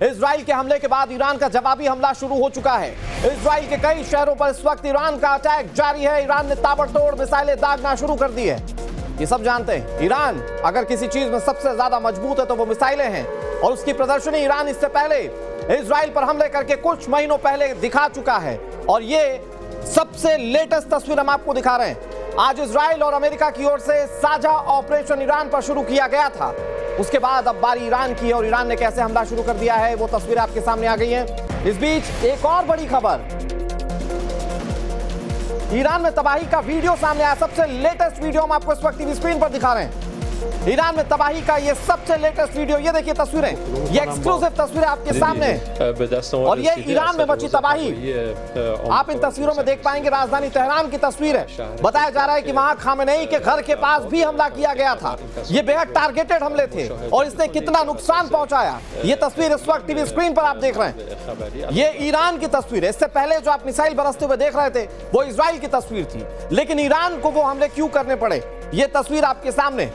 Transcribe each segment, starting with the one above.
Israel के हमले के बाद ईरान का जवाबी हमला शुरू हो चुका है। इजराइल के कई शहरों पर इस वक्त ईरान का अटैक जारी है। ईरान ने ताबड़तोड़ मिसाइलें दागना शुरू कर दी है। ये सब जानते हैं, ईरान अगर किसी चीज में सबसे ज्यादा मजबूत है तो वो मिसाइलें हैं, और उसकी प्रदर्शनी ईरान इससे पहले इजराइल पर हमले करके कुछ महीनों पहले दिखा चुका है। और ये सबसे लेटेस्ट तस्वीर हम आपको दिखा रहे हैं। आज इजराइल और अमेरिका की ओर से साझा ऑपरेशन ईरान पर शुरू किया गया था। उसके बाद अब बारी ईरान की, और ईरान ने कैसे हमला शुरू कर दिया है वो तस्वीर आपके सामने आ गई है। इस बीच एक और बड़ी खबर, ईरान में तबाही का वीडियो सामने आया। सबसे लेटेस्ट वीडियो हम आपको इस वक्त टीवी स्क्रीन पर दिखा रहे हैं। ईरान में तबाही का ये सबसे लेटेस्ट वीडियो, ये देखिए तस्वीरें, ये एक्सक्लूसिव तस्वीरें आपके सामने, और ये ईरान में मची तबाही। आप इन तस्वीरों में देख पाएंगे राजधानी तेहरान की तस्वीर है। बताया जा रहा है कि वहां खामेनेई के घर के पास भी हमला किया गया था। ये बेहद टारगेटेड हमले थे और इसने कितना नुकसान पहुंचाया, ये तस्वीर इस वक्त टीवी स्क्रीन पर आप देख रहे हैं। ये ईरान की तस्वीर है। इससे पहले जो आप मिसाइल बरसते हुए देख रहे थे वो इजराइल की तस्वीर थी, लेकिन ईरान को वो हमले क्यों करने पड़े, ये तस्वीर आपके सामने।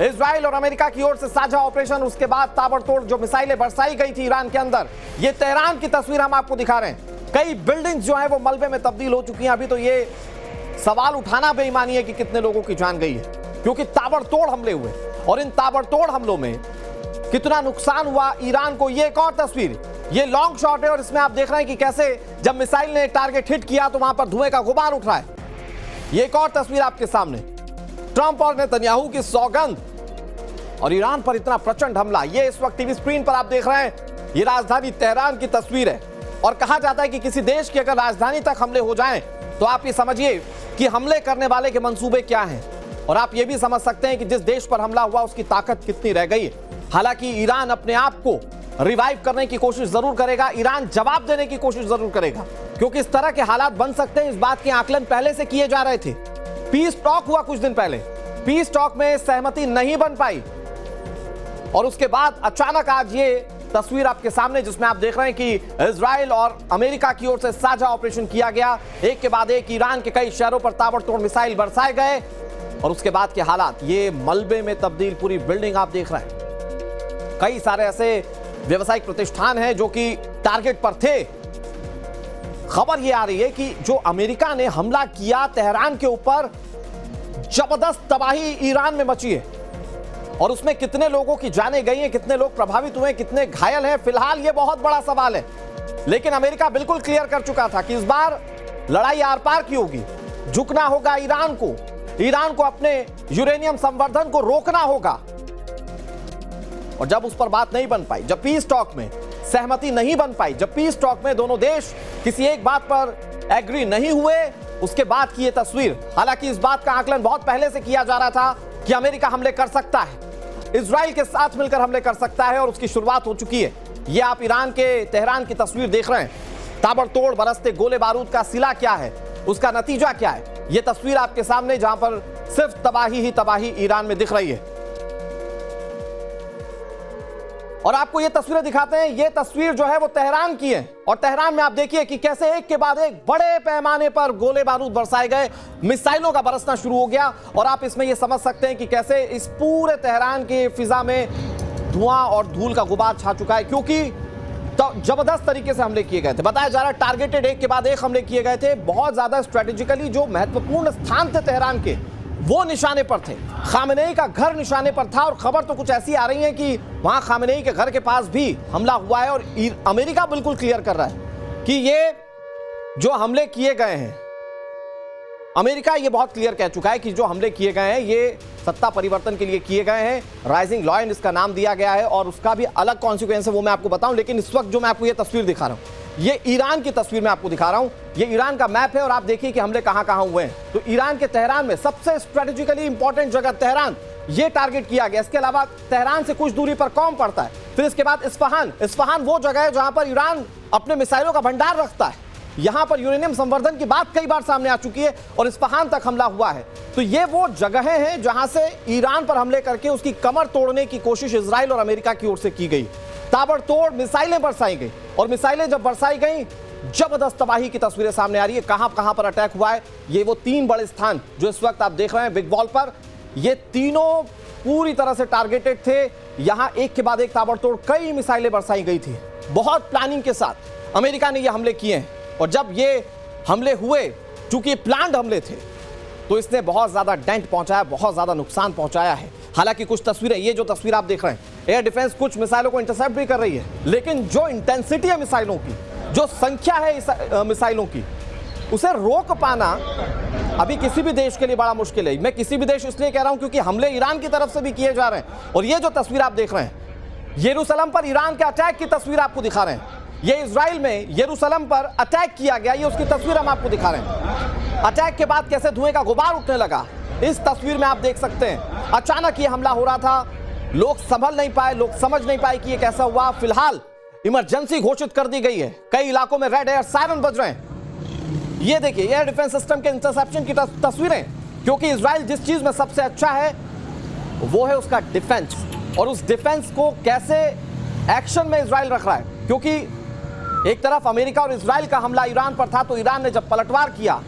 इजराइल और अमेरिका की ओर से साझा ऑपरेशन, उसके बाद ताबड़तोड़ जो मिसाइलें बरसाई गई थी ईरान के अंदर, ये तेहरान की तस्वीर हम आपको दिखा रहे हैं। कई बिल्डिंग्स जो है वो मलबे में तब्दील हो चुकी हैं। अभी तो ये सवाल उठाना बेईमानी है कि कितने लोगों की जान गई है, क्योंकि ताबड़तोड़ हमले हुए, और इन ताबड़तोड़ हमलों में कितना नुकसान हुआ ईरान को। ये एक और तस्वीर, ये लॉन्ग शॉट है, और इसमें आप देख रहे हैं कि कैसे जब मिसाइल ने टारगेट हिट किया तो वहां पर धुएं का गुबार उठ रहा है। ये एक और तस्वीर आपके सामने, ट्रंप और नेतन्याहू की सौगंध और ईरान पर इतना प्रचंड हमला। ये इस वक्त टीवी स्क्रीन पर आप देख रहे हैं, ये राजधानी तेहरान की तस्वीर है। और कहा जाता है कि किसी देश की अगर राजधानी तक हमले हो जाएं तो आप ये समझिए कि हमले करने वाले के मंसूबे क्या हैं, और आप ये भी समझ सकते हैं कि जिस देश पर हमला हुआ उसकी ताकत कितनी रह गई है। हालांकि ईरान अपने आप को रिवाइव करने की कोशिश जरूर करेगा, ईरान जवाब देने की कोशिश जरूर करेगा, क्योंकि इस तरह के हालात बन सकते हैं, इस बात के आकलन पहले से किए जा रहे थे। पीस टॉक हुआ कुछ दिन पहले, पीस टॉक में सहमति नहीं बन पाई, और उसके बाद अचानक आज ये तस्वीर आपके सामने, जिसमें आप देख रहे हैं कि इजराइल और अमेरिका की ओर से साझा ऑपरेशन किया गया। एक के बाद एक ईरान के कई शहरों पर ताबड़तोड़ मिसाइल बरसाए गए, और उसके बाद के हालात, ये मलबे में तब्दील पूरी बिल्डिंग आप देख रहे हैं। कई सारे ऐसे व्यवसायिक प्रतिष्ठान हैं जो कि टारगेट पर थे। खबर ये आ रही है कि जो अमेरिका ने हमला किया तेहरान के ऊपर, जबरदस्त तबाही ईरान में मची है, और उसमें कितने लोगों की जानें गई हैं, कितने लोग प्रभावित हुए, कितने घायल हैं, फिलहाल ये बहुत बड़ा सवाल है। लेकिन अमेरिका बिल्कुल क्लियर कर चुका था कि इस बार लड़ाई आर पार की होगी, झुकना होगा ईरान को अपने यूरेनियम संवर्धन को रोकना होगा। और जब उस पर बात नहीं बन पाई, जब पीस टॉक में सहमति नहीं बन पाई, जब पीस टॉक में दोनों देश किसी एक बात पर एग्री नहीं हुए, उसके बाद की ये तस्वीर। हालांकि इस बात का आकलन बहुत पहले से किया जा रहा था कि अमेरिका हमले कर सकता है, इजराइल के साथ मिलकर हमले कर सकता है, और उसकी शुरुआत हो चुकी है। ये आप ईरान के तेहरान की तस्वीर देख रहे हैं। ताबड़तोड़ बरसते गोले बारूद का सिला क्या है, उसका नतीजा क्या है, ये तस्वीर आपके सामने, जहां पर सिर्फ तबाही ही तबाही ईरान में दिख रही है। और आपको ये तस्वीरें दिखाते हैं। ये तस्वीर जो है वो तेहरान की है, और तेहरान में आप देखिए कि कैसे एक के बाद एक बड़े पैमाने पर गोले बारूद बरसाए गए, मिसाइलों का बरसना शुरू हो गया। और आप इसमें ये समझ सकते हैं कि कैसे इस पूरे तेहरान की फिजा में धुआं और धूल का गुबार छा चुका है, क्योंकि तो जबरदस्त तरीके से हमले किए गए थे। बताया जा रहा है टारगेटेड एक के बाद एक हमले किए गए थे। बहुत ज्यादा स्ट्रेटेजिकली जो महत्वपूर्ण स्थान थे तेहरान के, वो निशाने पर थे। खामेनेई का घर निशाने पर था, और खबर तो कुछ ऐसी आ रही है कि वहां खामेनेई के घर के पास भी हमला हुआ है। और अमेरिका बिल्कुल क्लियर कर रहा है कि ये जो हमले किए गए हैं, अमेरिका ये बहुत क्लियर कह चुका है कि जो हमले किए गए हैं ये सत्ता परिवर्तन के लिए किए गए हैं। राइजिंग लॉयन इसका नाम दिया गया है, और उसका भी अलग कॉन्सिक्वेंस है, वो मैं आपको बताऊं। लेकिन इस वक्त जो मैं आपको ये तस्वीर दिखा रहा हूं, ये ईरान की तस्वीर मैं आपको दिखा रहा हूं। ये ईरान का मैप है, और आप देखिए कि हमले कहां कहां हुए हैं। तो ईरान के तेहरान में सबसे स्ट्रेटेजिकली इंपॉर्टेंट जगह तेहरान, ये टारगेट किया गया। इसके अलावा तेहरान से कुछ दूरी पर कौम पड़ता है। फिर इसके बाद इस्फहान वो जगह है जहां पर ईरान अपने मिसाइलों का भंडार रखता है। यहां पर यूरेनियम संवर्धन की बात कई बार सामने आ चुकी है, और इस्फहान तक हमला हुआ है। तो ये वो जगहें हैं जहां से ईरान पर हमले करके उसकी कमर तोड़ने की कोशिश इजराइल और अमेरिका की ओर से की गई। ताबड़तोड़ मिसाइलें बरसाई गई, और मिसाइलें जब बरसाई गई, जबरदस्त तबाही की तस्वीरें सामने आ रही है। कहां कहां पर अटैक हुआ है, ये वो 3 बड़े स्थान जो इस वक्त आप देख रहे हैं बिग वॉल पर, ये तीनों पूरी तरह से टारगेटेड थे। यहां एक के बाद एक ताबड़तोड़ कई मिसाइलें बरसाई गई थी। बहुत प्लानिंग के साथ अमेरिका ने ये हमले किए हैं, और जब ये हमले हुए, चूंकि प्लान्ड हमले थे, तो इसने बहुत ज्यादा डेंट पहुंचाया, बहुत ज्यादा नुकसान पहुंचाया है। हालांकि कुछ तस्वीरें, ये जो तस्वीर आप देख रहे हैं, एयर डिफेंस कुछ मिसाइलों को इंटरसेप्ट भी कर रही है, लेकिन जो इंटेंसिटी है मिसाइलों की, जो संख्या है इस मिसाइलों की, उसे रोक पाना अभी किसी भी देश के लिए बड़ा मुश्किल है। मैं किसी भी देश इसलिए कह रहा हूं क्योंकि हमले ईरान की तरफ से भी किए जा रहे हैं। और ये जो तस्वीर आप देख रहे हैं, यरूशलेम पर ईरान के अटैक की तस्वीर आपको दिखा रहे हैं। ये इजराइल में यरूशलेम पर अटैक किया गया, ये उसकी तस्वीर हम आपको दिखा रहे हैं। अटैक के बाद कैसे धुएं का गुबार उठने लगा, इस तस्वीर में आप देख सकते हैं। अचानक ये हमला हो रहा था, लोग संभल नहीं पाए, लोग समझ नहीं पाए कि ये कैसा हुआ। फिलहाल इमरजेंसी घोषित कर दी गई है, कई इलाकों में रेड एयर सायरन बज रहे हैं। ये देखिए एयर डिफेंस सिस्टम के इंटरसेप्शन की तस्वीरें, क्योंकि इजराइल जिस चीज में सबसे अच्छा है वो है उसका डिफेंस, और उस डिफेंस को कैसे एक्शन में इजराइल रख रहा है। क्योंकि एक तरफ अमेरिका और इजराइल का हमला ईरान पर था, तो ईरान ने जब पलटवार किया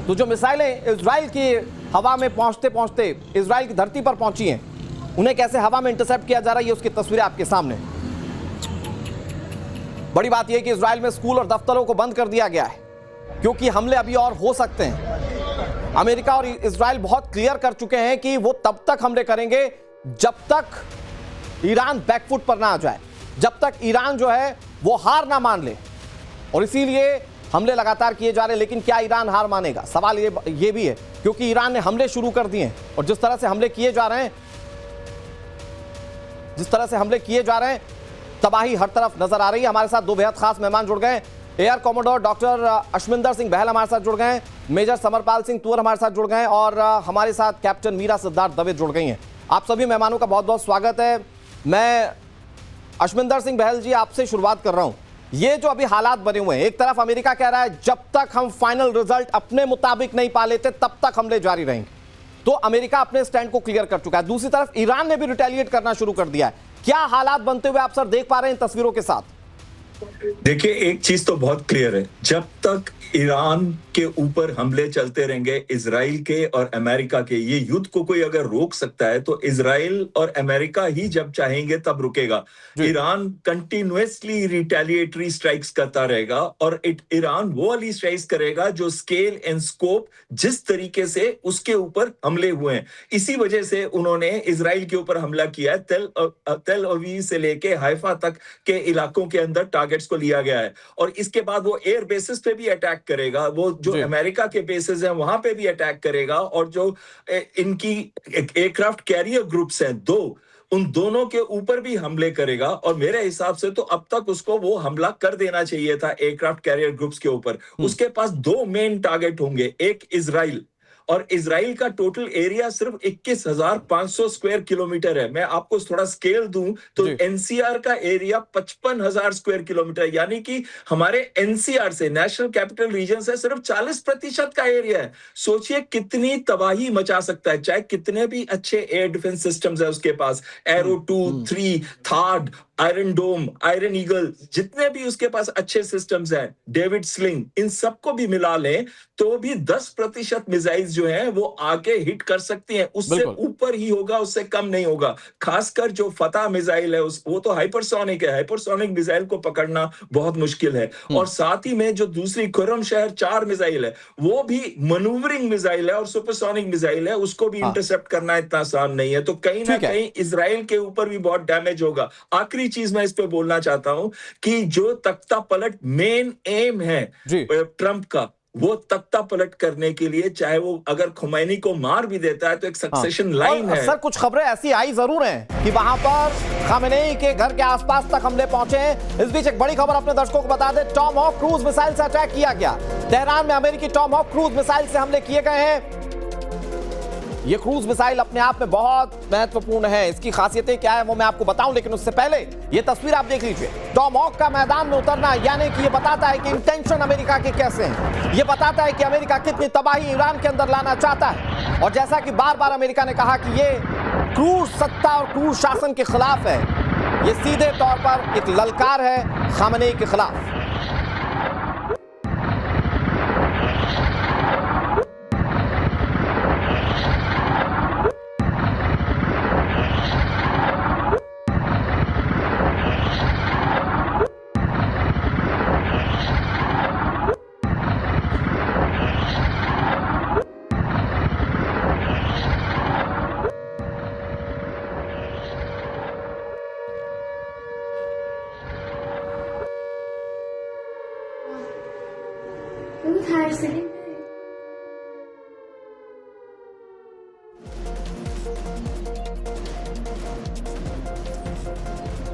तो जो मिसाइलें इजराइल की हवा में पहुंचते पहुंचते इजराइल की धरती पर पहुंची हैं, उन्हें कैसे हवा में इंटरसेप्ट किया जा रहा है, ये उसकी तस्वीरें आपके सामने। बड़ी बात यह कि इजराइल में स्कूल और दफ्तरों को बंद कर दिया गया है, क्योंकि हमले अभी और हो सकते हैं। अमेरिका और इजराइल बहुत क्लियर कर चुके हैं कि वो तब तक हमले करेंगे जब तक ईरान बैकफुट पर ना आ जाए, जब तक ईरान जो है वो हार ना मान ले। और इसीलिए हमले लगातार किए जा रहे हैं। लेकिन क्या ईरान हार मानेगा, सवाल ये भी है, क्योंकि ईरान ने हमले शुरू कर दिए हैं, और जिस तरह से हमले किए जा रहे हैं, तबाही हर तरफ नजर आ रही है। हमारे साथ दो बेहद खास मेहमान जुड़ गए। Air commodore doctor Ashwinder Singh Bahal हमारे साथ जुड़ गए हैं, मेजर समरपाल सिंह तुवर हमारे साथ जुड़ गए हैं, और हमारे साथ कैप्टन मीरा सिद्धार्थ दवे जुड़ गई हैं। आप सभी मेहमानों का बहुत बहुत स्वागत है। मैं अश्विंदर सिंह बहल जी आपसे शुरुआत कर रहा हूं। ये जो अभी हालात बने हुए हैं, एक तरफ अमेरिका कह रहा है जब तक हम फाइनल रिजल्ट अपने मुताबिक नहीं पा लेते तब तक हमले जारी रहेंगे, तो अमेरिका अपने स्टैंड को क्लियर कर चुका है। दूसरी तरफ ईरान ने भी रिटेलिएट करना शुरू कर दिया है। क्या हालात बनते हुए आप सर देख पा रहे हैं इन तस्वीरों के साथ? देखिए, एक चीज तो बहुत क्लियर है, जब तक ईरान के ऊपर हमले चलते रहेंगे, इजराइल के और अमेरिका के, ये युद्ध को कोई अगर रोक सकता है तो इजराइल और अमेरिका ही जब चाहेंगे तब रुकेगा। ईरान कंटिन्यूअसली रिटेलिएटरी स्ट्राइक्स करता रहेगा, और ईरान वो वाली स्ट्राइक्स करेगा जो स्केल एंड स्कोप जिस तरीके से उसके ऊपर हमले हुए हैं। इसी वजह से उन्होंने इजराइल के ऊपर हमला किया है। तेल अवीव से लेके हाइफा तक के इलाकों के अंदर टारगेट्स को लिया गया है, और इसके बाद वो एयर बेसिस पे भी अटैक करेगा, वो जो अमेरिका के बेसिस हैं वहां पे भी अटैक करेगा, और जो इनकी एयरक्राफ्ट कैरियर ग्रुप्स हैं दो, उन दोनों के ऊपर भी हमले करेगा। और मेरे हिसाब से तो अब तक उसको वो हमला कर देना चाहिए था एयरक्राफ्ट कैरियर ग्रुप्स के ऊपर। उसके पास दो मेन टारगेट होंगे, एक इजराइल, और इजराइल का टोटल एरिया सिर्फ 21,500 स्क्वायर किलोमीटर है। मैं आपको थोड़ा स्केल दूं तो एनसीआर का एरिया 55,000 स्क्वायर किलोमीटर, यानी कि हमारे एनसीआर से, नेशनल कैपिटल रीजन से सिर्फ 40% का एरिया है। सोचिए कितनी तबाही मचा सकता है, चाहे कितने भी अच्छे एयर डिफेंस सिस्टम्स है उसके पास, एरो 2, 3, थार्ड, आयरन डोम, आयरन ईगल, जितने भी उसके पास अच्छे सिस्टम्स हैं, डेविड स्लिंग, इन सबको भी मिला लें तो भी 10% मिसाइल्स जो हैं वो आके हिट कर सकती हैं। उससे ऊपर ही होगा, उससे कम नहीं होगा। खासकर जो फतह मिसाइल है वो तो हाइपरसोनिक है, हाइपरसोनिक मिसाइल को पकड़ना बहुत मुश्किल है। और साथ ही में जो दूसरी खुर्रम शहर 4 मिसाइल है, वो भी मनूवरिंग मिसाइल है और सुपरसोनिक मिसाइल है, उसको भी इंटरसेप्ट करना इतना आसान नहीं है। तो कहीं ना कहीं इजराइल के ऊपर भी बहुत डैमेज होगा। आखिरी चीज मैं इस पे बोलना चाहता हूं कि जो तख्ता पलट मेन एम है ट्रंप का, वो तख्ता पलट करने के लिए, चाहे वो अगर खुमैनी को मार भी देता है तो एक सक्सेशन लाइन है। सर कुछ खबरें ऐसी आई जरूर हैं कि वहां पर खामेनेई के घर के आसपास तक हमले पहुंचे हैं। इस बीच एक बड़ी खबर अपने दर्शकों को बता दें, टॉम हॉक क्रूज मिसाइल से अटैक किया गया। तेहरान में अमेरिकी टॉम हॉक क्रूज मिसाइल से हमले किए गए हैं। ये क्रूज मिसाइल अपने आप में बहुत महत्वपूर्ण है। इसकी खासियतें क्या है वो मैं आपको बताऊं, लेकिन उससे पहले ये तस्वीर आप देख लीजिए। टॉम हॉक का मैदान में उतरना, यानी कि ये बताता है कि इंटेंशन अमेरिका के कैसे हैं। ये बताता है कि अमेरिका कितनी तबाही ईरान के अंदर लाना चाहता है। और जैसा कि बार बार अमेरिका ने कहा कि ये क्रूर सत्ता और क्रूर शासन के खिलाफ है, ये सीधे तौर पर एक ललकार है खामेनेई के खिलाफ। Both had cylinder.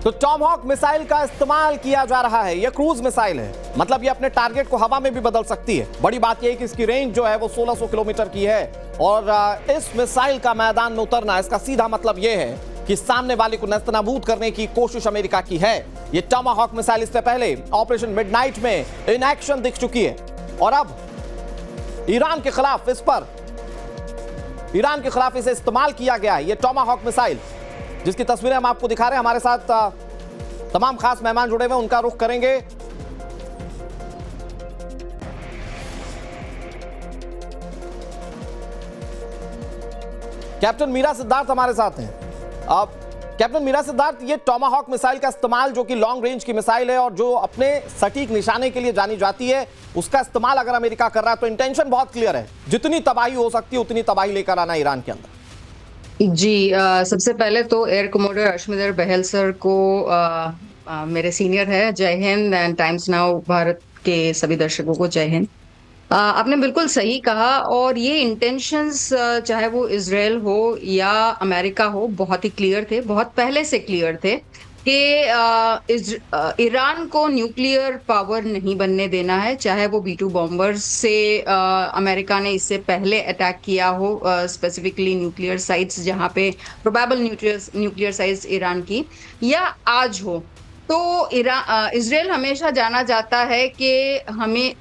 तो टॉमहॉक मिसाइल का इस्तेमाल किया जा रहा है। यह क्रूज मिसाइल है, मतलब यह अपने टारगेट को हवा में भी बदल सकती है। बड़ी बात यह है कि इसकी रेंज जो है वो 1600 किलोमीटर की है और इस मिसाइल का मैदान में उतरना, इसका सीधा मतलब यह है कि सामने वाले को नेस्तनाबूद करने की कोशिश अमेरिका की है। यह टॉमहॉक मिसाइल इससे पहले ऑपरेशन मिडनाइट में इन एक्शन दिख चुकी है और अब ईरान के खिलाफ इसे इस्तेमाल किया गया है। यह टॉमहॉक मिसाइल जिसकी तस्वीरें हम आपको दिखा रहे हैं, हमारे साथ तमाम खास मेहमान जुड़े हुए, उनका रुख करेंगे। कैप्टन मीरा सिद्धार्थ हमारे साथ हैं। अब कैप्टन मीरा सिद्धार्थ, ये टॉमाहॉक मिसाइल का इस्तेमाल, जो कि लॉन्ग रेंज की मिसाइल है और जो अपने सटीक निशाने के लिए जानी जाती है, उसका इस्तेमाल अगर अमेरिका कर रहा है तो इंटेंशन बहुत क्लियर है। जितनी तबाही हो सकती है उतनी तबाही लेकर आना ईरान के अंदर। जी, सबसे पहले तो एयर कमोडोर अश्मिदर बहल सर को मेरे सीनियर है, जय Hind, and times now Bharat के सभी दर्शकों को जय हिंद। आपने बिल्कुल सही कहा और ये इंटेंशंस चाहे वो इजराइल हो या अमेरिका हो बहुत ही क्लियर थे, बहुत पहले से क्लियर थे कि ईरान को न्यूक्लियर पावर नहीं बनने देना है, चाहे वो B-2 बॉम्बर्स से अमेरिका ने इससे पहले अटैक किया हो, स्पेसिफिकली न्यूक्लियर साइट्स जहां पे प्रोबेबल न्यूक्लियर साइट्स ईरान की, या आज हो। तो इजराइल हमेशा जाना जाता है कि हमें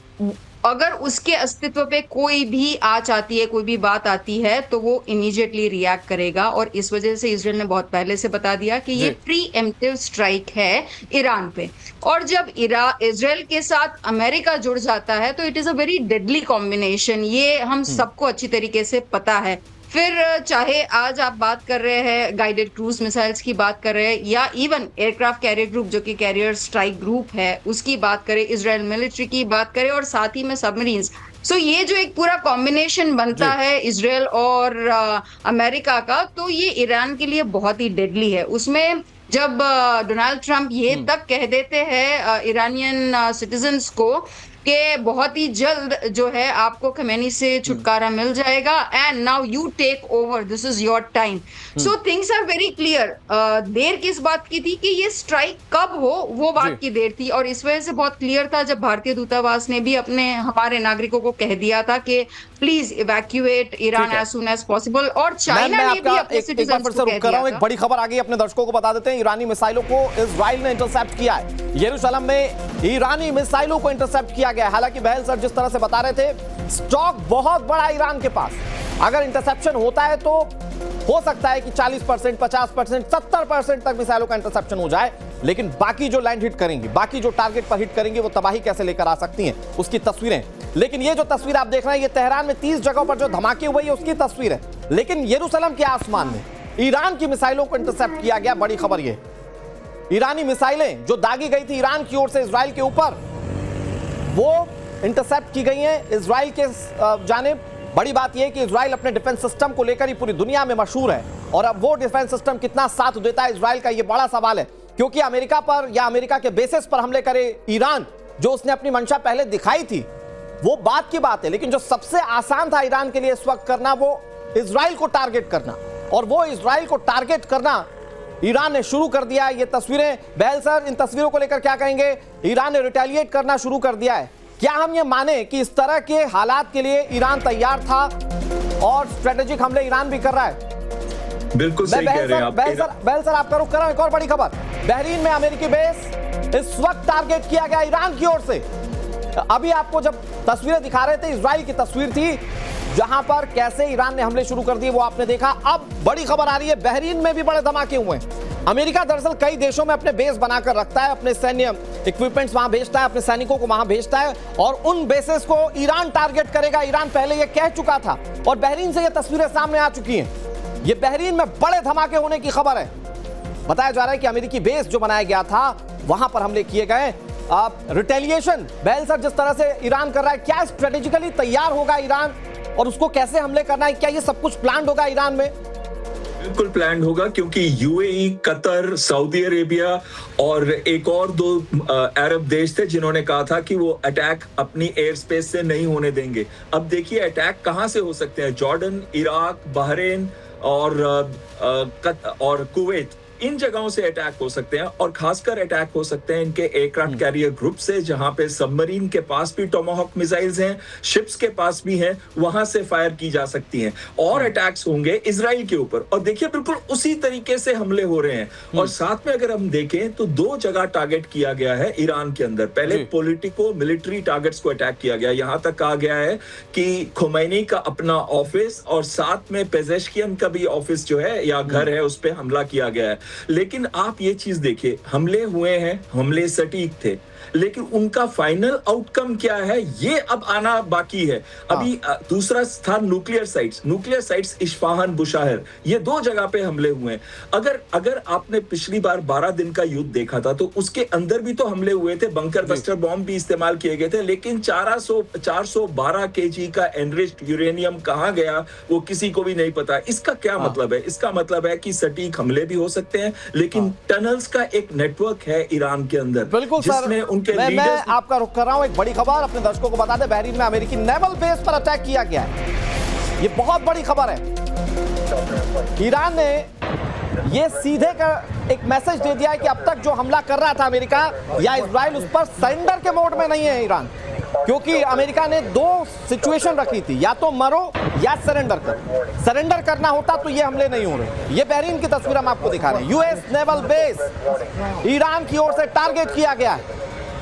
अगर उसके अस्तित्व पे कोई भी आँच आती है, कोई भी बात आती है, तो वो इमीडिएटली रिएक्ट करेगा और इस वजह से इजराइल ने बहुत पहले से बता दिया कि ये प्रीएम्प्टिव स्ट्राइक है ईरान पे। और जब इजराइल के साथ अमेरिका जुड़ जाता है तो it is a very deadly combination, ये हम सबको अच्छी तरीके से पता है। फिर चाहे आज आप बात कर रहे हैं गाइडेड क्रूज मिसाइल्स की बात कर रहे हैं, या इवन एयरक्राफ्ट कैरियर ग्रुप जो कि कैरियर स्ट्राइक ग्रुप है उसकी बात करें, इजराइल मिलिट्री की बात करें और साथ ही में सबमरीन्स। सो ये जो एक पूरा कॉम्बिनेशन बनता है इजराइल और अमेरिका का, तो ये ईरान के लिए बहुत ही डेडली है। उसमें जब डोनाल्ड ट्रंप ये तक कह देते हैं ईरानियन सिटीजन्स को कि बहुत ही जल्द जो है आपको खमेनी से छुटकारा मिल जाएगा, and now you take over, this is your time. So things are very clear. देर किस बात की थी कि ये स्ट्राइक कब हो, वो बात की देर थी, और इस वजह से बहुत क्लियर था जब भारतीय दूतावास ने भी अपने हमारे नागरिकों को कह दिया था कि please evacuate Iran as soon as possible, और चाइना ने भी अपने सिटीजन्स को कह दिया था। एक बड़ी खबर आ गई, अपने दर्शकों को बता देते हैं। ईरानी मिसाइलों को इजराइल ने इंटरसेप्ट किया है। यरूशलेम में ईरानी मिसाइलों को इंटरसेप्ट किया गया। हालांकि बहल सर जिस तरह से बता रहे थे, स्टॉक बहुत बड़ा ईरान के पास, अगर इंटरसेप्शन होता है तो हो सकता है कि 40%, 50%, 70% तक मिसाइलों का इंटरसेप्शन हो जाए, लेकिन बाकी जो लैंड हिट करेंगी, बाकी जो टारगेट पर हिट करेंगी, वो तबाही कैसे लेकर आ सकती हैं, उसकी तस्वीरें। लेकिन ये जो तस्वीर आप देख रहे हैं, ये तेहरान में 30 जगहों पर जो धमाके हुए हैं उसकी तस्वीर है। लेकिन यरूशलेम के आसमान में ईरान की मिसाइलों को इंटरसेप्ट किया गया। बड़ी खबर ये, ईरानी मिसाइलें जो दागी गई थी ईरान की ओर से इजराइल के ऊपर, वो इंटरसेप्ट की गई हैं इजराइल के जानिब। बड़ी बात यह है कि इजराइल अपने डिफेंस सिस्टम को लेकर ही पूरी दुनिया में मशहूर है, और अब वो डिफेंस सिस्टम कितना साथ देता है इजराइल का, ये बड़ा सवाल है। क्योंकि अमेरिका पर या अमेरिका के बेसिस पर हमले करे ईरान, जो उसने अपनी मंशा पहले दिखाई थी, वो बात की बात है, लेकिन जो सबसे आसान था ईरान के लिए इस वक्त करना, वो इजराइल को टारगेट करना, और वो इजराइल को टारगेट करना ईरान ने शुरू कर दिया है। ये तस्वीरें, बहल सर, इन तस्वीरों को लेकर क्या कहेंगे? ईरान ने रिटेलिएट करना शुरू कर दिया है। क्या हम ये माने कि इस तरह के हालात के लिए ईरान तैयार था और स्ट्रेटेजिक हमले ईरान भी कर रहा है? बिल्कुल सही कह रहे हैं आप। बहल सर आपका रुख कर रहा हूं। एक और बड़ी खबर, बहरीन में अमेरिकी बेस इस वक्त टारगेट किया गया ईरान की ओर से। अभी आपको जब तस्वीरें दिखा रहे थे, इजराइल की तस्वीर थी जहां पर कैसे ईरान ने हमले शुरू कर दिए, वो आपने देखा। अब बड़ी खबर आ रही है, बहरीन में भी बड़े धमाके हुए हैं। अमेरिका दरअसल कई देशों में अपने बेस बनाकर रखता है, अपने सैन्य इक्विपमेंट्स वहां भेजता है, अपने सैनिकों को वहां भेजता है, और उन बेसेस को ईरान टारगेट करेगा। ईरान पहले यह कह चुका था और बहरीन से यह तस्वीरें सामने आ चुकी हैं। यह बहरीन में बड़े धमाके होने की खबर है। बताया जा रहा है कि अमेरिकी बेस जो बनाया गया था वहां पर हमले किए गए। रिटेलिएशन बहल सर जिस तरह से ईरान कर रहा है, क्या स्ट्रेटेजिकली तैयार होगा ईरान और उसको कैसे हमले करना है? क्या ये सब कुछ प्लान्ड होगा ईरान में? बिल्कुल प्लान होगा, क्योंकि यूएई, कतर, सऊदी अरेबिया और एक और दो अरब देश थे जिन्होंने कहा था कि वो अटैक अपनी एयर स्पेस से नहीं होने देंगे। अब देखिए अटैक कहां से हो सकते हैं, जॉर्डन, इराक, बहरीन और कुवैत, इन जगहों से अटैक हो सकते हैं। और खासकर अटैक हो सकते हैं इनके एयरक्राफ्ट कैरियर ग्रुप से, जहां पे सबमरीन के पास भी टोमाहॉक मिसाइल्स हैं, शिप्स के पास भी हैं, वहां से फायर की जा सकती हैं। और अटैक्स होंगे इजराइल के ऊपर, और देखिए बिल्कुल उसी तरीके से हमले हो रहे हैं। और साथ में अगर हम देखें तो दो जगह टारगेट किया गया है ईरान के अंदर। पहले पॉलिटिको मिलिट्री टारगेट्स को अटैक किया गया, यहां तक कहा गया है कि खुमैनी का अपना ऑफिस और साथ में पेजेश्कियन का भी ऑफिस जो है या घर है, उस पर हमला किया गया है। लेकिन आप ये चीज देखिए, हमले हुए हैं, हमले सटीक थे, लेकिन उनका फाइनल आउटकम क्या है ये अब आना बाकी है। अभी दूसरा स्थान न्यूक्लियर साइट्स इस्फहान, बुशाहर, ये दो जगह पे हमले हुए हैं। अगर आपने पिछली बार 12 दिन का युद्ध देखा था तो उसके अंदर भी तो हमले हुए थे, बंकर बस्टर बॉम्ब भी इस्तेमाल किए गए थे, लेकिन 412 केजी का एनरिच्ड यूरेनियम कहां गया वो किसी को भी नहीं पता। इसका क्या मतलब है? इसका मतलब है कि सटीक हमले भी हो सकते हैं, लेकिन टनल्स का एक नेटवर्क है ईरान के अंदर। बिल्कुल सर, मैं आपका रुख कर रहा हूं। एक बड़ी खबर अपने दर्शकों को बता दें, बहरीन में अमेरिकी नेवल बेस पर अटैक किया गया है। ये बहुत बड़ी खबर है। ईरान ने ये सीधे का एक मैसेज दे दिया है कि अब तक जो हमला कर रहा था अमेरिका या इजराइल, उस पर सरेंडर के मोड में नहीं है ईरान, क्योंकि अमेरिका ने दो सिचुएशन रखी थी, या तो मरो या सरेंडर करो। सरेंडर करना होता तो ये हमले नहीं हो रहे। ये बहरीन की तस्वीर हम आपको दिखा रहे हैं। यूएस नेवल बेस ईरान की ओर से टारगेट किया गया है,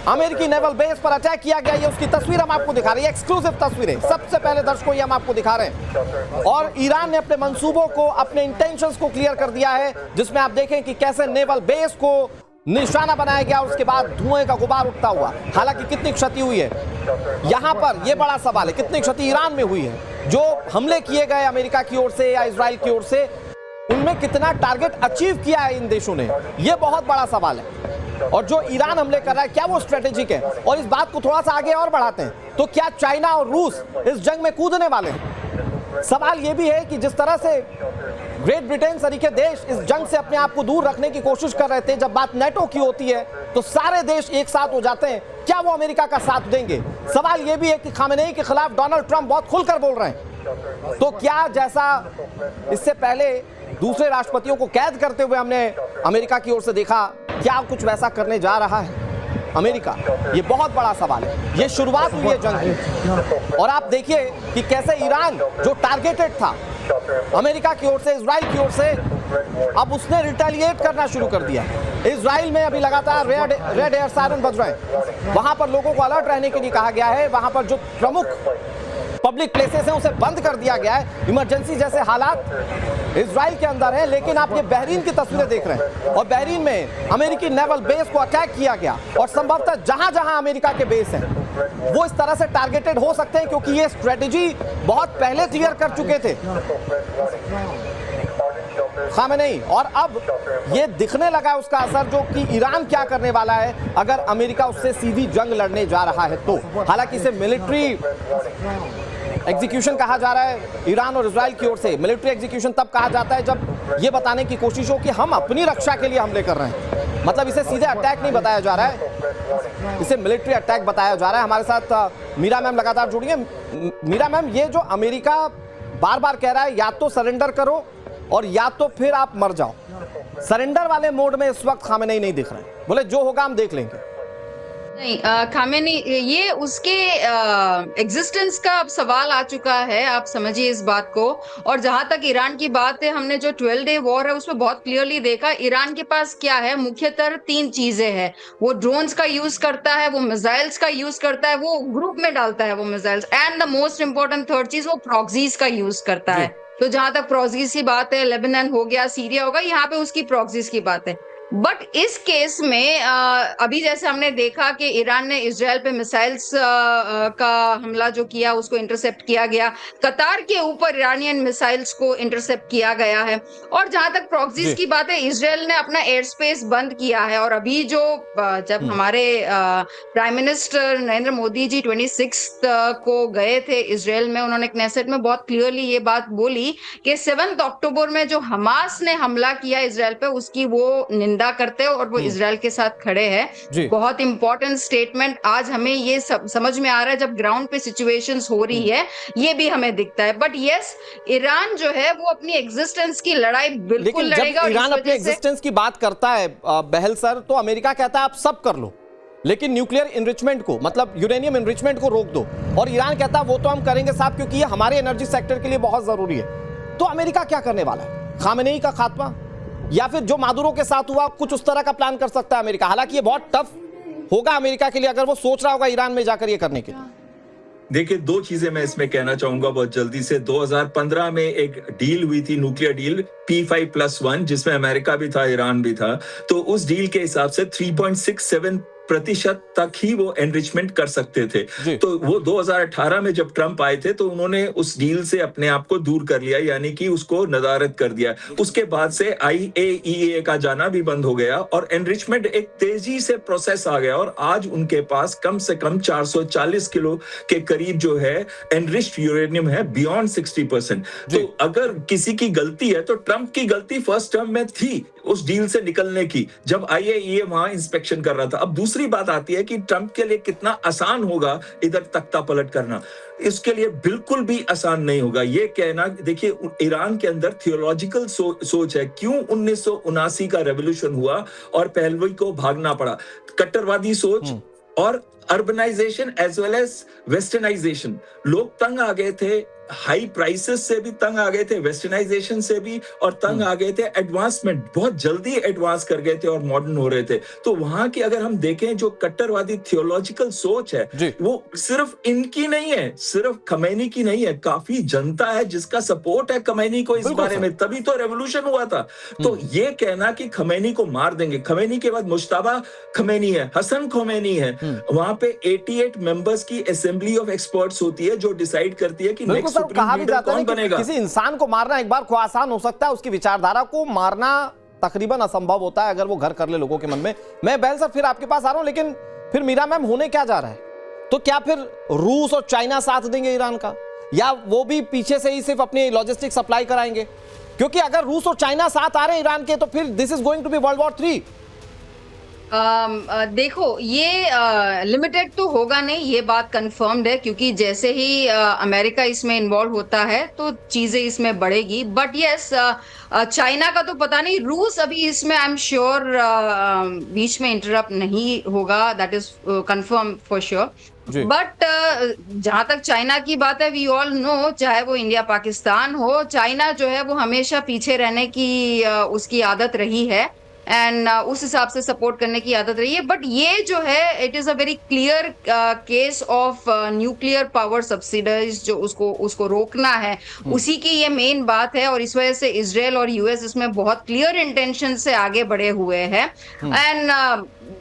अमेरिकी नेवल बेस पर अटैक किया गया। ये उसकी तस्वीर हम आपको दिखा रहे हैं, एक्सक्लूसिव तस्वीरें सबसे पहले दर्शकों ये हम आपको दिखा रहे हैं। और ईरान ने अपने मंसूबों को, अपने इंटेंशंस को क्लियर कर दिया है, जिसमें आप देखें कि कैसे नेवल बेस को निशाना बनाया गया और उसके बाद धुएं का गुबार उठता हुआ। हालांकि कितनी क्षति हुई है यहां पर यह बड़ा सवाल है, कितनी क्षति ईरान में हुई है। जो हमले किए गए अमेरिका की ओर से या इजराइल की ओर से, उनमें कितना टारगेट अचीव किया है इन देशों ने, यह बहुत बड़ा सवाल है। और जो ईरान हमले कर रहा है, क्या वो स्ट्रेटेजिक है? और इस बात को थोड़ा सा आगे और बढ़ाते हैं, तो क्या चाइना और रूस इस जंग में कूदने वाले हैं? सवाल यह भी है कि जिस तरह से ग्रेट ब्रिटेन सरीखे देश इस जंग से अपने आप को दूर रखने की कोशिश कर रहे थे, जब बात नेटो की होती है तो सारे देश एक साथ हो जाते हैं। क्या वो अमेरिका का साथ देंगे? सवाल यह भी है कि खामेनेई के खिलाफ डोनाल्ड ट्रंप बहुत खुलकर बोल रहे हैं, तो क्या जैसा इससे पहले दूसरे राष्ट्रपतियों को कैद करते हुए हमने अमेरिका की ओर से देखा, क्या कुछ वैसा करने जा रहा है अमेरिका? ये बहुत बड़ा सवाल है। ये शुरुआत हुई है जंग की, और आप देखिए कि कैसे ईरान जो टारगेटेड था अमेरिका की ओर से, इजराइल की ओर से, अब उसने रिटेलिएट करना शुरू कर दिया। इजराइल में अभी लगातार रेड एयर सायरन बज रहे हैं, वहां पर लोगों को अलर्ट रहने के लिए कहा गया है। वहां पर जो प्रमुख पब्लिक प्लेसेस हैं उसे बंद कर दिया गया है। इमरजेंसी जैसे हालात इजराइल के अंदर है। लेकिन आप ये बहरीन की तस्वीरें देख रहे हैं, और बहरीन में अमेरिकी नेवल बेस को अटैक किया गया, और संभवतः जहां जहां अमेरिका के बेस हैं वो इस तरह से टारगेटेड हो सकते हैं, क्योंकि ये स्ट्रेटेजी बहुत पहले क्लियर कर चुके थे खामेनेई। और अब ये दिखने लगा है उसका असर, जो कि ईरान क्या करने वाला है अगर अमेरिका उससे सीधी जंग लड़ने जा रहा है तो। हालांकि इसे मिलिट्री एग्जीक्यूशन कहा जा रहा है ईरान और इजराइल की ओर से। मिलिट्री एग्जीक्यूशन तब कहा जाता है जब ये बताने की कोशिश हो कि हम अपनी रक्षा के लिए हमले कर रहे हैं। मतलब इसे सीधे अटैक नहीं बताया जा रहा है, इसे मिलिट्री अटैक बताया जा रहा है। हमारे साथ मीरा मैम लगातार जुड़ी है। मीरा मैम, ये जो अमेरिका बार बार कह रहा है या तो सरेंडर करो और या तो फिर आप मर जाओ, सरेंडर वाले मोड में इस वक्त खामेनेई नहीं दिख रहे हैं। बोले जो होगा हम देख लेंगे। नहीं, खामेनेई, ये उसके एग्जिस्टेंस का अब सवाल आ चुका है, आप समझिए इस बात को। और जहां तक ईरान की बात है, हमने जो 12 डे वॉर है उसमें बहुत क्लियरली देखा ईरान के पास क्या है। मुख्यतः 3 चीजें हैं। वो ड्रोन्स का यूज करता है, वो मिसाइल्स का यूज करता है, वो ग्रुप में डालता है वो missiles, and the most important third चीज, वो प्रॉक्सीज का यूज करता है। तो जहां तक प्रॉक्सीज की बात है, लेबनान हो गया, सीरिया होगा, यहाँ पे उसकी प्रॉक्सीज की बात है। बट इस केस में अभी जैसे हमने देखा कि ईरान ने इजराइल पे मिसाइल्स का हमला जो किया उसको इंटरसेप्ट किया गया, कतार के ऊपर ईरानियन मिसाइल्स को इंटरसेप्ट किया गया है। और जहां तक प्रॉक्सीज की बात है, इजराइल ने अपना एयर स्पेस बंद किया है। और अभी जो जब हमारे प्राइम मिनिस्टर नरेंद्र मोदी जी 26 को गए थे इजराइल में, उन्होंने क्नेसेट में बहुत क्लियरली ये बात बोली कि 7 अक्टूबर में जो हमास ने हमला किया इजराइल पे, उसकी वो निंदा करते हैं और वो इजराइल के साथ खड़े हैं। बहुत इंपॉर्टेंट स्टेटमेंट आज हमें ये समझ में आ रहा है जब ग्राउंड पे सिचुएशंस हो रही है, ये भी हमें दिखता है। बट यस, ईरान जो है वो अपनी एग्जिस्टेंस की लड़ाई बिल्कुल लड़ेगा। जब ईरान अपनी एग्जिस्टेंस की बात करता है बहल सर, तो अमेरिका कहता है आप सब कर लो, लेकिन न्यूक्लियर इनरिचमेंट को, मतलब यूरेनियम इनरिचमेंट को रोक दो। और ईरान कहता है वो तो हम करेंगे साहब, क्योंकि ये हमारे एनर्जी सेक्टर के लिए बहुत जरूरी है। तो अमेरिका क्या करने वाला है? खामेनेई का खात्मा, या फिर जो मादुरो के साथ हुआ कुछ उस तरह का प्लान कर सकता है अमेरिका? हालांकि ये बहुत टफ होगा अमेरिका के लिए अगर वो सोच रहा होगा ईरान में जाकर ये करने के लिए। देखिए, दो चीजें मैं इसमें कहना चाहूंगा बहुत जल्दी से। 2015 में एक डील हुई थी, न्यूक्लियर डील P5+1, जिसमें अमेरिका भी था, ईरान भी था। तो उस डील के हिसाब से 3.67% तक ही वो एनरिचमेंट कर सकते थे। तो वो 2018 में जब ट्रंप आए थे तो उन्होंने उस डील से अपने आप को दूर कर लिया, यानी कि उसको नदारद कर दिया। उसके बाद से IAEA का जाना भी बंद हो गया और एनरिचमेंट एक तेजी से प्रोसेस आ गया। और आज उनके पास कम से कम 440 किलो के करीब जो है एनरिच्ड यूरेनियम है, बियॉन्ड 60%। तो अगर किसी की गलती है तो ट्रंप की गलती फर्स्ट टर्म में थी उस डील से निकलने की, जब IAEA वहां इंस्पेक्शन कर रहा था। अब दूसरी बात आती है कि ट्रंप के लिए कितना आसान होगा इधर तख्ता पलट करना। इसके लिए बिल्कुल भी आसान नहीं होगा। ये कहना, देखिए, ईरान के अंदर थियोलॉजिकल सोच है। क्यों 1979 का रेवोल्यूशन हुआ और पहलवी को भागना पड़ा? कट्टरवादी सोच और urbanisation as well as westernisation. लोग तंग आ गए थे, हाई प्राइसेस से भी तंग आ गए थे, वेस्टर्नाइजेशन से भी, और तंग आ गए थे एडवांसमेंट, बहुत जल्दी एडवांस कर गए थे और मॉडर्न हो रहे थे। तो वहां की अगर हम देखें जो कट्टरवादी थियोलॉजिकल सोच है, वो सिर्फ इनकी नहीं है, सिर्फ खमैनी की नहीं है। काफी जनता है जिसका सपोर्ट है खमैनी को इस बारे में, तभी तो रेवोल्यूशन हुआ था। तो ये कहना कि खमैनी को मार देंगे, खमैनी के बाद मुश्ताबा खमैनी है, हसन खमैनी है, वहां पे 88 मेंबर्स की असेंबली ऑफ एक्सपर्ट्स होती है जो डिसाइड करती है कि नेक्स्ट कहा भी जाता है कि किसी इंसान को मारना एक बार को आसान हो सकता है, उसकी विचारधारा को मारना तकरीबन असंभव होता है अगर वो घर कर ले लोगों के मन में। मैं बहल सर फिर आपके पास आ रहा हूं, लेकिन फिर मीरा मैम होने क्या जा रहा है? तो क्या फिर रूस और चाइना साथ देंगे ईरान का, या वो भी पीछे से ही सिर्फ अपनी लॉजिस्टिक सप्लाई कराएंगे? क्योंकि अगर रूस और चाइना साथ आ रहे हैं ईरान के, तो फिर this is going to be world war 3। देखो, ये लिमिटेड तो होगा नहीं, ये बात कंफर्म्ड है, क्योंकि जैसे ही अमेरिका इसमें इन्वॉल्व होता है तो चीजें इसमें बढ़ेगी। बट यस, चाइना का तो पता नहीं, रूस अभी इसमें आई एम श्योर बीच में इंटरप्ट नहीं होगा, that is confirm for sure. But जहां तक चाइना की बात है, वी ऑल नो, चाहे वो इंडिया पाकिस्तान हो, चाइना जो है वो हमेशा पीछे रहने की उसकी आदत रही है, एंड उस हिसाब से सपोर्ट करने की आदत रही है। बट ये जो है, it is a very clear case of nuclear power subsidise, जो उसको रोकना है, उसी की ये मेन बात है। और इस वजह से इजराइल और यूएस इसमें बहुत क्लियर इंटेंशन से आगे बढ़े हुए हैं। एंड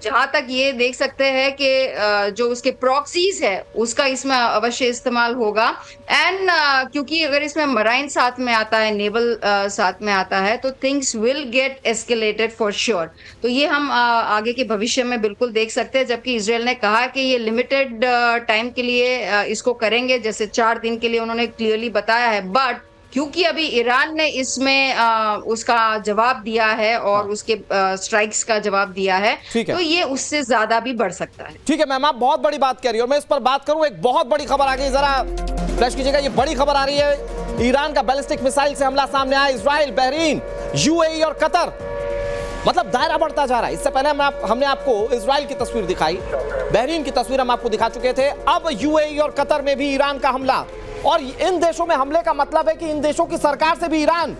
जहां तक ये देख सकते हैं कि जो उसके प्रॉक्सीज है उसका इसमें अवश्य इस्तेमाल होगा। एंड क्योंकि अगर इसमें मराइन साथ में आता है, नेवल साथ में आता है, तो things will get escalated for sure. तो ये हम आगे के भविष्य में बिल्कुल देख सकते हैं। जबकि इजराइल ने कहा कि ये लिमिटेड टाइम के लिए इसको करेंगे, जैसे 4 दिन के लिए उन्होंने क्लियरली बताया है। बट क्योंकि अभी ईरान ने इसमें उसका जवाब दिया है और उसके स्ट्राइक्स का जवाब दिया है, तो ये उससे ज्यादा भी बढ़ सकता है। ठीक है मैम, आप बहुत बड़ी बात कह रही हो, मैं इस पर बात करूं। एक बहुत बड़ी खबर आ गई, जरा फ्लैश कीजिएगा। ये बड़ी खबर आ रही है, ईरान का बैलिस्टिक मिसाइल से हमला सामने आया। इजराइल, बहरीन, UAE और कतर, मतलब दायरा बढ़ता जा रहा है। इससे पहले हमने आपको इजराइल की तस्वीर दिखाई, बहरीन की तस्वीर हम आपको दिखा चुके थे। अब UAE और कतर में भी ईरान का हमला, और इन देशों में हमले का मतलब है कि इन देशों की सरकार से भी ईरान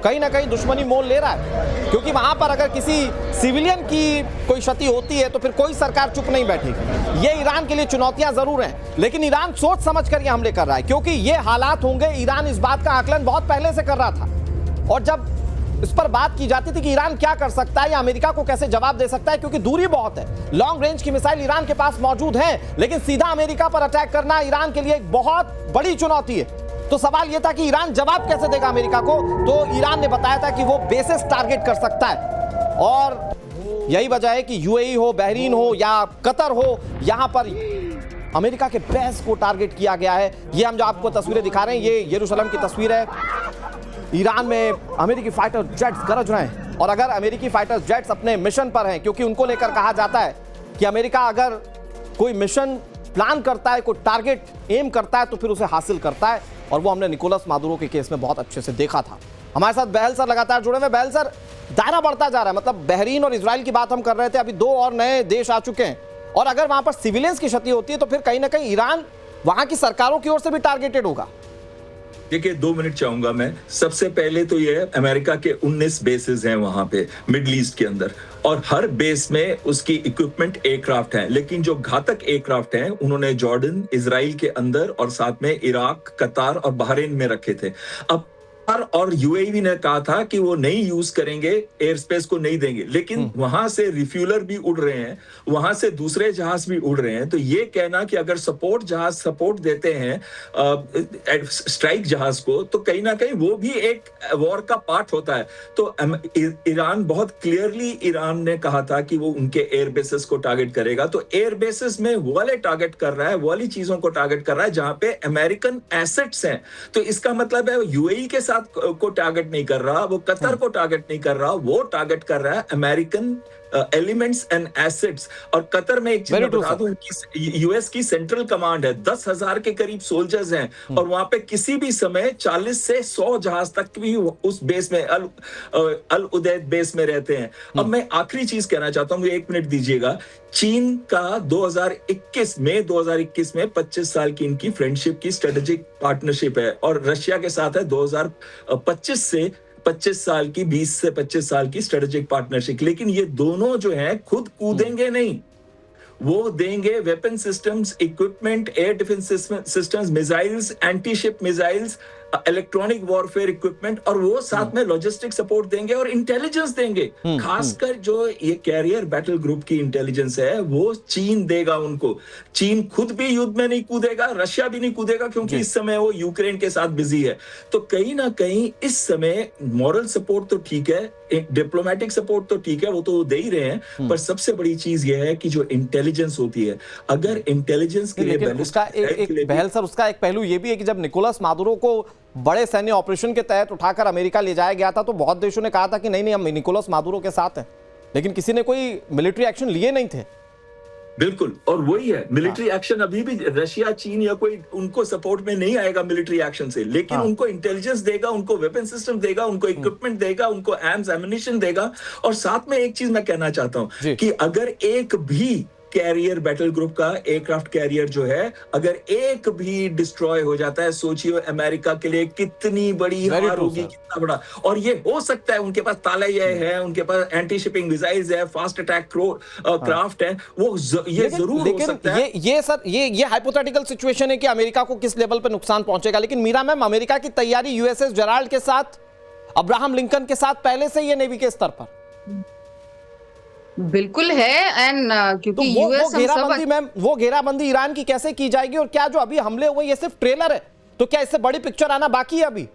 कहीं ना कहीं दुश्मनी मोल ले रहा है। क्योंकि वहां पर अगर किसी सिविलियन की कोई क्षति होती है तो फिर कोई सरकार चुप नहीं बैठेगी। ये ईरान के लिए चुनौतियां जरूर हैं, लेकिन ईरान सोच समझ कर ये हमले कर रहा है, क्योंकि ये हालात होंगे, ईरान इस बात का आकलन बहुत पहले से कर रहा था। और जब इस पर बात की जाती थी कि ईरान क्या कर सकता है या अमेरिका को कैसे जवाब दे सकता है, क्योंकि दूरी बहुत है, लॉन्ग रेंज की मिसाइल ईरान के पास मौजूद है, लेकिन सीधा अमेरिका पर अटैक करना ईरान के लिए एक बहुत बड़ी चुनौती है। तो सवाल यह था कि ईरान जवाब कैसे देगा अमेरिका को। तो ईरान ने बताया था कि वो बेसिस टारगेट कर सकता है, और यही वजह है कि यूएई हो, बहरीन हो या कतर हो, यहां पर अमेरिका के बेस को टारगेट किया गया है। ये हम जो आपको तस्वीरें दिखा रहे हैं, ये यरूशलेम की तस्वीर है। ईरान में अमेरिकी फाइटर जेट्स गरज रहे हैं, और अगर अमेरिकी फाइटर जेट्स अपने मिशन पर हैं, क्योंकि उनको लेकर कहा जाता है कि अमेरिका अगर कोई मिशन प्लान करता है, कोई टारगेट एम करता है, तो फिर उसे हासिल करता है, और वो हमने निकोलस मादुरो के केस में बहुत अच्छे से देखा था। हमारे साथ बहल सर लगातार जुड़े हुए। बहल सर, दायरा बढ़ता जा रहा है, मतलब बहरीन और इजराइल की बात हम कर रहे थे, अभी 2 और नए देश आ चुके हैं, और अगर वहां पर सिविलियंस की क्षति होती है तो फिर कहीं ना कहीं ईरान वहां की सरकारों की ओर से भी टारगेटेड होगा। देखिए, 2 मिनट चाहूंगा मैं। सबसे पहले तो ये अमेरिका के 19 बेसेस हैं वहां पे मिडल ईस्ट के अंदर, और हर बेस में उसकी इक्विपमेंट एयरक्राफ्ट है, लेकिन जो घातक एयरक्राफ्ट हैं उन्होंने जॉर्डन, इजराइल के अंदर और साथ में इराक, कतार और बहरीन में रखे थे। अब और यूएई ने कहा था कि वो नहीं यूज करेंगे, एयर स्पेस को नहीं देंगे, लेकिन वहां से रिफ्यूलर भी उड़ रहे हैं, वहां से दूसरे जहाज भी उड़ रहे हैं। तो ये कहना कि अगर सपोर्ट जहाज सपोर्ट देते हैं स्ट्राइक जहाज को, तो कहीं ना कहीं वो भी एक वॉर का पार्ट होता है। तो ईरान बहुत क्लियरली ईरान ने कहा था कि वो उनके एयर बेसेस को टारगेट करेगा। तो एयर बेसेस में वाले टारगेट कर रहा है, वाली चीजों को टारगेट कर रहा है जहां पे अमेरिकन एसेट्स हैं। तो इसका मतलब है यूएई के साथ को टारगेट नहीं कर रहा, वो कतर को टारगेट नहीं कर रहा, वो टारगेट कर रहा है अमेरिकन एलिमेंट्स एंड एसेट्स। और कतर में एक चीज मैं बता दूं कि यूएस की सेंट्रल कमांड है, 10,000 के करीब सोल्जर्स हैं, और वहां पे किसी भी समय 40 से 100 जहाज तक भी उस बेस में अल उदैद बेस में रहते हैं। अब मैं आखिरी चीज कहना चाहता हूं, 1 मिनट दीजिएगा। चीन का 2021 में 25 साल की इनकी फ्रेंडशिप की स्ट्रेटेजिक पार्टनरशिप है, और रशिया के साथ है 2025 से 25 साल की, 20 से 25 साल की स्ट्रेटेजिक पार्टनरशिप। लेकिन ये दोनों जो हैं खुद कूदेंगे नहीं, वो देंगे weapon systems, equipment, air defence systems, missiles, anti ship missiles, electronic warfare equipment, और वो साथ में लॉजिस्टिक सपोर्ट देंगे और इंटेलिजेंस देंगे। खासकर जो ये कैरियर बैटल ग्रुप की इंटेलिजेंस है, वो चीन देगा उनको। चीन खुद भी युद्ध में नहीं कूदेगा, रशिया भी नहीं कूदेगा, क्योंकि इस समय वो यूक्रेन के साथ बिजी है। तो कहीं ना कहीं इस समय मॉरल सपोर्ट तो ठीक है, डिप्लोमेटिक सपोर्ट तो ठीक है, वो तो वो दे ही रहे हैं, पर सबसे बड़ी चीज ये है कि जो इंटेलिजेंस होती है, अगर इंटेलिजेंस के लिए उसका एक पहल सर, उसका एक पहलू ये भी है कि जब निकोलस मादुरो को बड़े सैन्य ऑपरेशन के तहत उठाकर अमेरिका ले जाया गया था, तो बहुत देशों ने कहा था कि नहीं हम निकोलस मादुरो के साथ हैं, लेकिन किसी ने कोई मिलिट्री एक्शन लिए नहीं थे। बिल्कुल, और वही है मिलिट्री एक्शन। अभी भी रशिया, चीन या कोई उनको सपोर्ट में नहीं आएगा मिलिट्री एक्शन से, लेकिन उनको इंटेलिजेंस देगा, उनको वेपन सिस्टम देगा, उनको इक्विपमेंट देगा, उनको आर्म्स एम्युनिशन देगा। और साथ में एक चीज मैं कहना चाहता हूं कि अगर एक भी कैरियर बैटल ग्रुप का एयरक्राफ्ट कैरियर जो है, अगर एक भी डिस्ट्रॉय हो जाता है, सोचिए अमेरिका के लिए कितनी बड़ी हार होगी, कितना बड़ा। और ये हो सकता है, उनके पास तालाये है, उनके पास एंटी शिपिंग मिसाइल्स है, फास्ट अटैक क्राफ्ट है, वो ये जरूर हो सकता है। ये सर, ये हाइपोथेटिकल सिचुएशन है कि अमेरिका को किस लेवल पे नुकसान पहुंचेगा। लेकिन मीरा मैम, अमेरिका की तैयारी यूएसएस जेराल्ड के साथ, अब्राहम लिंकन के साथ पहले से ही नेवी के स्तर पर बिल्कुल है। एंड क्योंकि तो यूएस घेराबंदी मैम, वो घेराबंदी ईरान की कैसे की जाएगी, और क्या जो अभी हमले हुए ये सिर्फ ट्रेलर है, तो क्या इससे बड़ी पिक्चर आना बाकी है अभी,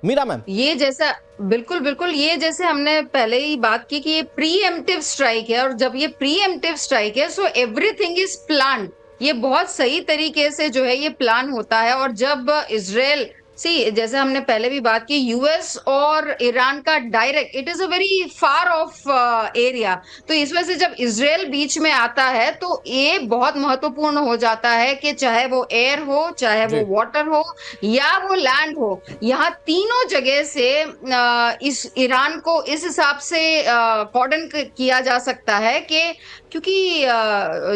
मीरा मैम? ये जैसा बिल्कुल ये जैसे हमने पहले ही बात की कि ये प्रीएम्प्टिव स्ट्राइक है, और जब ये प्रीएम्प्टिव स्ट्राइक है, सो एवरीथिंग इज प्लान्ड। ये बहुत सही तरीके से जो है ये प्लान होता है। और जब इजराइल जैसे हमने पहले भी बात की, यूएस और ईरान का direct, it is a very far of area, तो इस वजह से जब इजराइल बीच में आता है तो ये बहुत महत्वपूर्ण हो जाता है कि चाहे वो एयर हो, चाहे वो वाटर हो या वो लैंड हो, यहाँ तीनों जगह से इस ईरान को इस हिसाब से कॉर्डन किया जा सकता है कि क्योंकि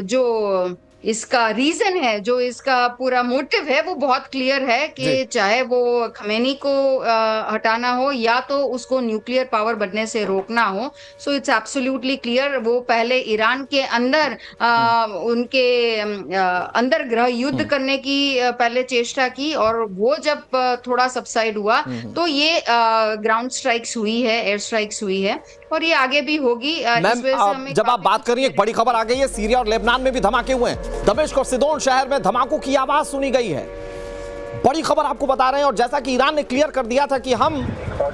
जो इसका रीजन है, जो इसका पूरा मोटिव है, वो बहुत क्लियर है कि चाहे वो खमेनी को हटाना हो या तो उसको न्यूक्लियर पावर बनने से रोकना हो, सो इट्स एब्सोल्युटली क्लियर। वो पहले ईरान के अंदर उनके अंदर गृह युद्ध करने की पहले चेष्टा की, और वो जब थोड़ा सबसाइड हुआ तो ये ग्राउंड स्ट्राइक्स हुई है, एयर स्ट्राइक्स हुई है, और ये आगे भी होगी। मैम, जब आप बात करिए, एक बड़ी खबर आ गई है, सीरिया और लेबनान में भी धमाके हुए हैं। दमिश्क और सिदोन शहर में धमाकों की आवाज सुनी गई है। बड़ी खबर आपको बता रहे हैं। और जैसा कि ईरान ने क्लियर कर दिया था कि हम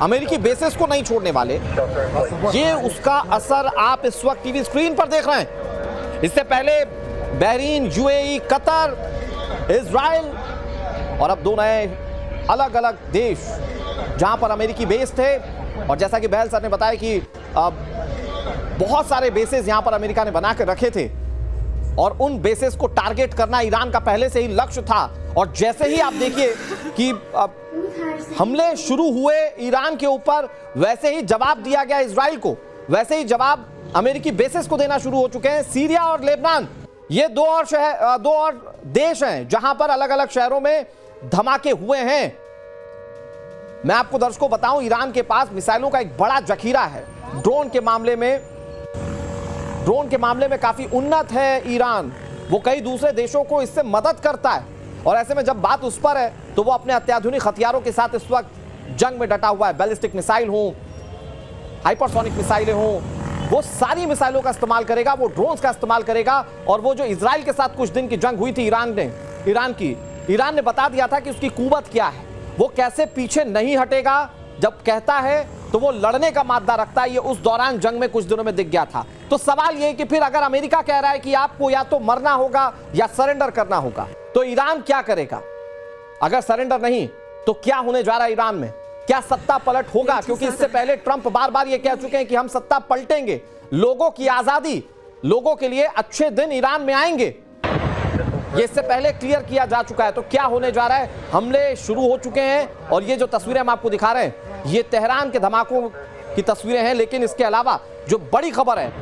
अमेरिकी बेसिस को नहीं छोड़ने वाले, ये उसका असर आप इस वक्त टीवी स्क्रीन पर देख रहे हैं। इससे पहले बहरीन, यूएई, कतर, इजराइल और अब दो नए अलग अलग देश जहां पर अमेरिकी बेस थे। और जैसा कि बहल सर ने बताया कि बहुत सारे बेसेस यहां पर अमेरिका ने बना के रखे थे और उन बेसेस को टारगेट करना ईरान का पहले से ही लक्ष्य था। और जैसे ही आप देखिए कि हमले शुरू हुए ईरान के ऊपर, वैसे ही जवाब दिया गया इजराइल को, वैसे ही जवाब अमेरिकी बेसेस को देना शुरू हो चुके हैं। सीरिया और लेबनान, ये दो और देश हैं जहां पर अलग अलग शहरों में धमाके हुए हैं। मैं आपको दर्शकों बताऊं, ईरान के पास मिसाइलों का एक बड़ा जखीरा है। ड्रोन के मामले में काफी उन्नत है ईरान। वो कई दूसरे देशों को इससे मदद करता है, और ऐसे में जब बात उस पर है तो वो अपने अत्याधुनिक हथियारों के साथ इस वक्त जंग में डटा हुआ है। बैलिस्टिक मिसाइल हो, हाइपरसोनिक मिसाइलें हो, वो सारी मिसाइलों का इस्तेमाल करेगा, वो ड्रोन्स का इस्तेमाल करेगा। और वो जो इजराइल के साथ कुछ दिन की जंग हुई थी ईरान ने बता दिया था कि उसकी कुव्वत क्या है, वो कैसे पीछे नहीं हटेगा। जब कहता है तो वो लड़ने का मादा रखता है। ये उस दौरान जंग में कुछ दिनों में दिख गया था। तो सवाल ये है कि फिर अगर अमेरिका कह रहा है कि आपको या तो मरना होगा या सरेंडर करना होगा, तो ईरान क्या करेगा? अगर सरेंडर नहीं तो क्या होने जा रहा है ईरान में? क्या सत्ता पलट होगा? क्योंकि इससे पहले ट्रंप बार बार ये कह चुके हैं कि हम सत्ता पलटेंगे, लोगों की आजादी, लोगों के लिए अच्छे दिन ईरान में आएंगे। ये इससे पहले क्लियर किया जा चुका है। तो क्या होने जा रहा है? हमले शुरू हो चुके हैं और ये जो तस्वीरें हम आपको दिखा रहे हैं, ये तेहरान के धमाकों की तस्वीरें हैं। लेकिन इसके अलावा जो बड़ी खबर है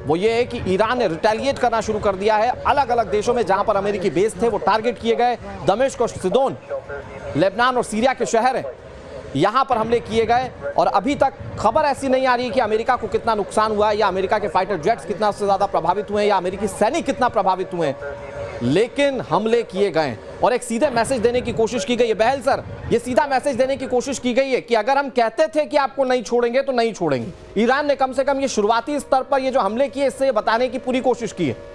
वो ये है कि ईरान ने रिटेलिएट करना शुरू कर दिया है। अलग अलग देशों में जहां पर अमेरिकी बेस थे वो टारगेट किए गए। दमिश्क और सिदोन, लेबनान और सीरिया के शहर हैं, यहां पर हमले किए गए। और अभी तक खबर ऐसी नहीं आ रही कि अमेरिका को कितना नुकसान हुआ है, या अमेरिका के फाइटर जेट्स कितना से ज्यादा प्रभावित हुए हैं, या अमेरिकी सैनिक कितना प्रभावित हुए हैं। लेकिन हमले किए गए और एक सीधे मैसेज देने की कोशिश की गई है। बहल सर, ये सीधा मैसेज देने की कोशिश की गई है कि अगर हम कहते थे कि आपको नहीं छोड़ेंगे तो नहीं छोड़ेंगे। ईरान ने कम से कम ये शुरुआती स्तर पर ये जो हमले किए, इससे बताने की पूरी कोशिश की है।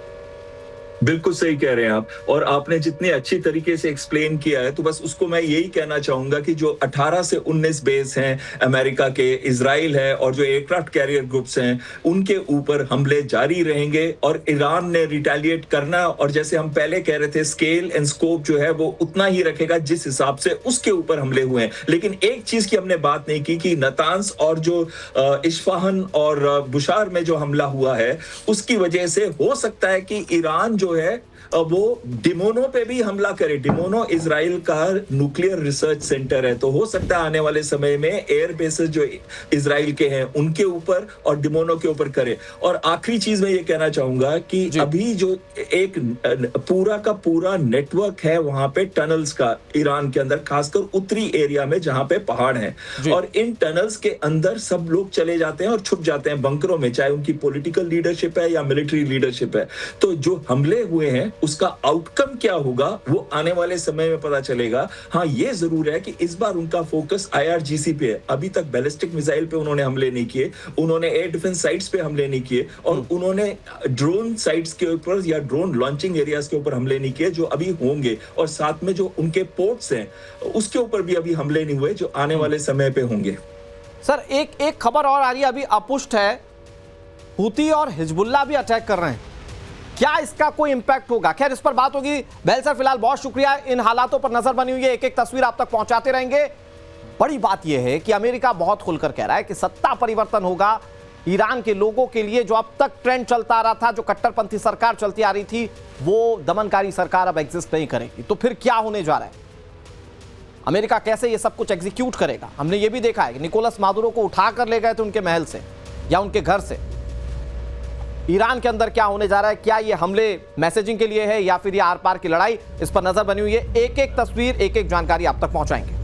बिल्कुल सही कह रहे हैं आप, और आपने जितनी अच्छी तरीके से एक्सप्लेन किया है, तो बस उसको मैं यही कहना चाहूंगा कि जो 18 से 19 बेस हैं अमेरिका के, इजराइल है, और जो एयरक्राफ्ट कैरियर ग्रुप्स हैं, उनके ऊपर हमले जारी रहेंगे। और ईरान ने रिटेलिएट करना, और जैसे हम पहले कह रहे थे, स्केल एंड स्कोप जो है वो उतना ही रखेगा जिस हिसाब से उसके ऊपर हमले हुए हैं। लेकिन एक चीज की हमने बात नहीं की कि नतांस और जो इस्फहान और बुशार में जो हमला हुआ है, उसकी वजह से हो सकता है कि ईरान जो है वो डिमोनो पे भी हमला करे। डिमोनो इजराइल का न्यूक्लियर रिसर्च सेंटर है, तो हो सकता है आने वाले समय में एयर बेसेस जो इजराइल के हैं उनके ऊपर और डिमोनो के ऊपर करे। और आखिरी चीज मैं ये कहना चाहूंगा कि अभी जो एक पूरा का पूरा नेटवर्क है वहां पे टनल्स का, ईरान के अंदर खासकर उत्तरी एरिया में जहां पे पहाड़ हैं, और इन टनल्स के अंदर सब लोग चले जाते हैं और छुप जाते हैं बंकरों में, चाहे उनकी पॉलिटिकल लीडरशिप है या मिलिट्री लीडरशिप है। तो जो हमले हुए हैं उसका आउटकम क्या होगा वो आने वाले समय में पता चलेगा। हाँ, ये जरूर है कि इस बार उनका फोकस IRGC पे है। अभी तक बैलिस्टिक मिसाइल पे उन्होंने हमले नहीं किए, उन्होंने एयर डिफेंस साइट्स पे हमले नहीं किए, और उन्होंने ड्रोन साइट्स के ऊपर या ड्रोन लॉन्चिंग एरियाज के ऊपर हमले नहीं किए जो अभी होंगे, और साथ में जो उनके पोर्ट्स हैं उसके ऊपर भी अभी हमले नहीं हुए जो आने वाले समय पे होंगे। सर, एक खबर और आ रही है, अभी अपुष्ट है, हुती और हिजबुल्लाह भी अटैक कर रहे हैं। क्या इसका कोई इंपैक्ट होगा? खैर, इस पर बात होगी। बहल सर, फिलहाल बहुत शुक्रिया। इन हालातों पर नजर बनी हुई है, एक एक तस्वीर आप तक पहुंचाते रहेंगे। बड़ी बात यह है कि अमेरिका बहुत खुलकर कह रहा है कि सत्ता परिवर्तन होगा। ईरान के लोगों के लिए जो अब तक ट्रेंड चलता आ रहा था, जो कट्टरपंथी सरकार चलती आ रही थी, वो दमनकारी सरकार अब एग्जिस्ट नहीं करेगी। तो फिर क्या होने जा रहा है? अमेरिका कैसे ये सब कुछ एग्जीक्यूट करेगा? हमने ये भी देखा है कि निकोलस मादुरो को उठाकर ले गए थे उनके महल से या उनके घर से। ईरान के अंदर क्या होने जा रहा है, क्या ये हमले मैसेजिंग के लिए है या फिर ये आर पार की लड़ाई, इस पर नजर बनी हुई है। एक एक तस्वीर, एक एक जानकारी आप तक पहुंचाएंगे।